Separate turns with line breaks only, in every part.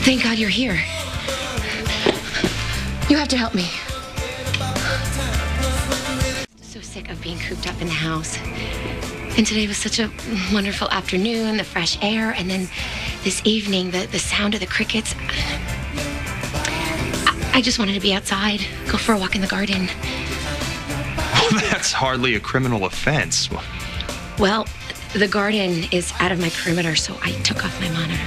Thank God you're here. You have to help me. So sick of being cooped up in the house. And today was such a wonderful afternoon, the fresh air, and then this evening, the sound of the crickets. I just wanted to be outside, go for a walk in the garden.
Well, that's hardly a criminal offense.
Well, the garden is out of my perimeter, so I took off my monitor.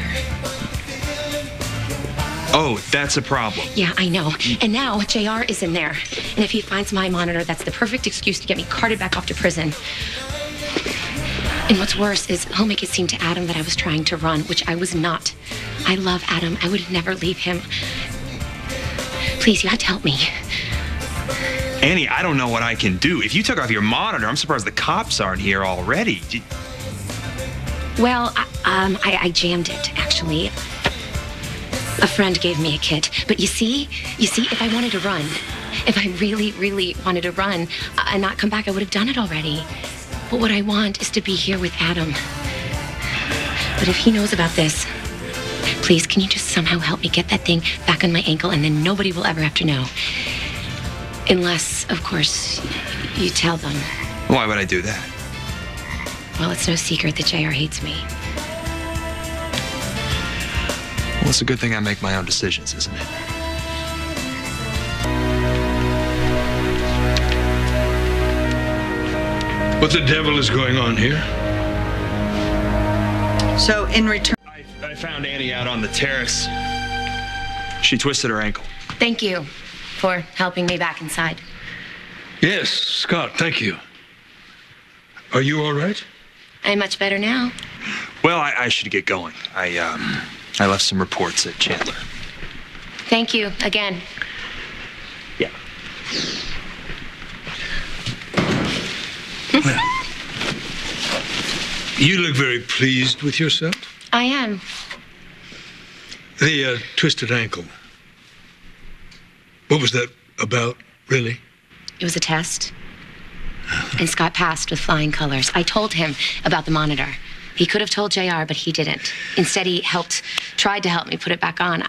Oh, that's a problem.
Yeah, I know. And now JR is in there. And if he finds my monitor, that's the perfect excuse to get me carted back off to prison. And what's worse is he'll make it seem to Adam that I was trying to run, which I was not. I love Adam. I would never leave him. Please, you have to help me.
Annie, I don't know what I can do. If you took off your monitor, I'm surprised the cops aren't here already.
Well, I jammed it, actually. A friend gave me a kit. But you see, if I wanted to run, if I really, really wanted to run and not come back, I would have done it already. But what I want is to be here with Adam. But if he knows about this, please, can you just somehow help me get that thing back on my ankle, and then nobody will ever have to know? Unless, of course, you tell them.
Why would I do that?
Well, it's no secret that JR hates me.
Well, it's a good thing I make my own decisions, isn't it?
What the devil is going on here?
So, in return...
I found Annie out on the terrace. She twisted her ankle.
Thank you for helping me back inside.
Yes, Scott, thank you. Are you all right?
I'm much better now.
Well, I should get going. I left some reports at Chandler.
Thank you again.
Yeah.
Well, you look very pleased with yourself.
I am.
The twisted ankle. What was that about, really?
It was a test. And Scott passed with flying colors. I told him about the monitor. He could have told JR, but he didn't. Instead, he tried to help me put it back on.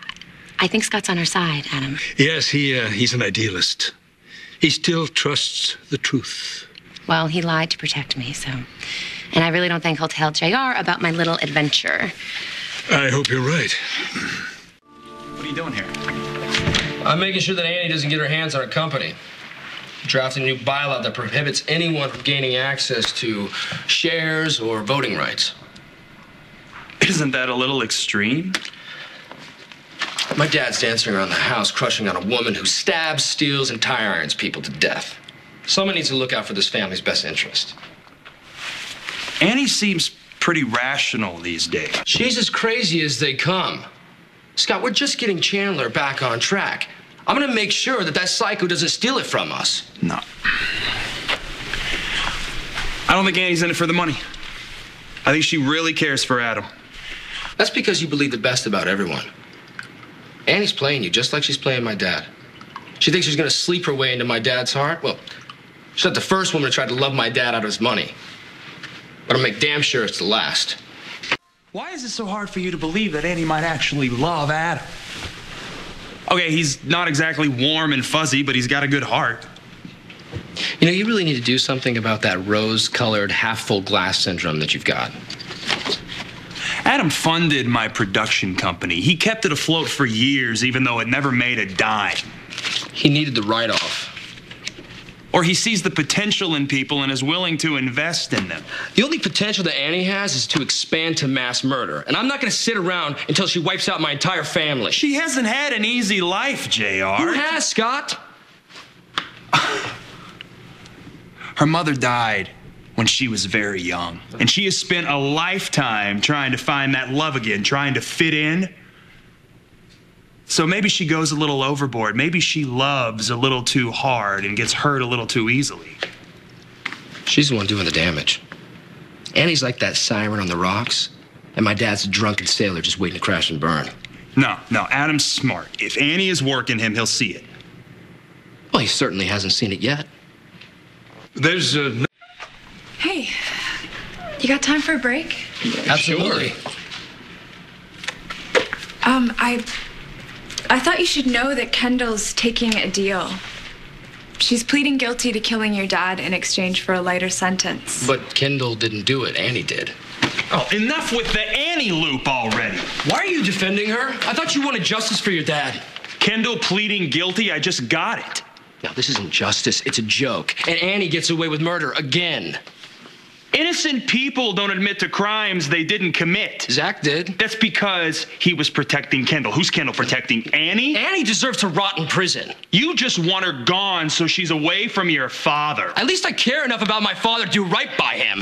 I think Scott's on our side, Adam.
Yes, he's an idealist. He still trusts the truth.
Well, he lied to protect me, so... And I really don't think he'll tell JR about my little adventure.
I hope you're right.
What are you doing here?
I'm making sure that Annie doesn't get her hands on her company. Drafting a new bylaw that prohibits anyone from gaining access to shares or voting rights.
Isn't that a little extreme?
My dad's dancing around the house, crushing on a woman who stabs, steals, and tire irons people to death. Someone needs to look out for this family's best interest.
Annie seems pretty rational these days.
She's as crazy as they come. Scott, we're just getting Chandler back on track. I'm gonna make sure that psycho doesn't steal it from us.
No. I don't think Annie's in it for the money. I think she really cares for Adam.
That's because you believe the best about everyone. Annie's playing you just like she's playing my dad. She thinks she's gonna sleep her way into my dad's heart. Well, she's not the first woman to try to love my dad out of his money. But I'll make damn sure it's the last.
Why is it so hard for you to believe that Annie might actually love Adam? Okay, he's not exactly warm and fuzzy, but he's got a good heart.
You know, you really need to do something about that rose-colored, half-full glass syndrome that you've got.
Adam funded my production company. He kept it afloat for years, even though it never made a dime.
He needed the write-off.
Or he sees the potential in people and is willing to invest in them.
The only potential that Annie has is to expand to mass murder. And I'm not going to sit around until she wipes out my entire family.
She hasn't had an easy life, JR.
Who has, Scott?
Her mother died when she was very young. And she has spent a lifetime trying to find that love again, trying to fit in. So maybe she goes a little overboard. Maybe she loves a little too hard and gets hurt a little too easily.
She's the one doing the damage. Annie's like that siren on the rocks, and my dad's a drunken sailor just waiting to crash and burn.
No, Adam's smart. If Annie is working him, he'll see it.
Well, he certainly hasn't seen it yet.
There's a...
Hey, you got time for a break?
Absolutely.
I thought you should know that Kendall's taking a deal. She's pleading guilty to killing your dad in exchange for a lighter sentence.
But Kendall didn't do it. Annie did.
Oh, enough with the Annie loop already.
Why are you defending her? I thought you wanted justice for your dad.
Kendall pleading guilty, I just got it.
Now, this isn't justice. It's a joke. And Annie gets away with murder again.
Innocent people don't admit to crimes they didn't commit.
Zach did.
That's because he was protecting Kendall. Who's Kendall protecting? Annie?
Annie deserves to rot in prison.
You just want her gone so she's away from your father.
At least I care enough about my father to do right by him.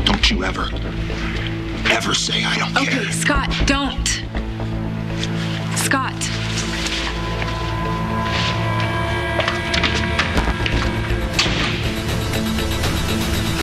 Don't you ever say I don't care.
Okay, Scott, don't.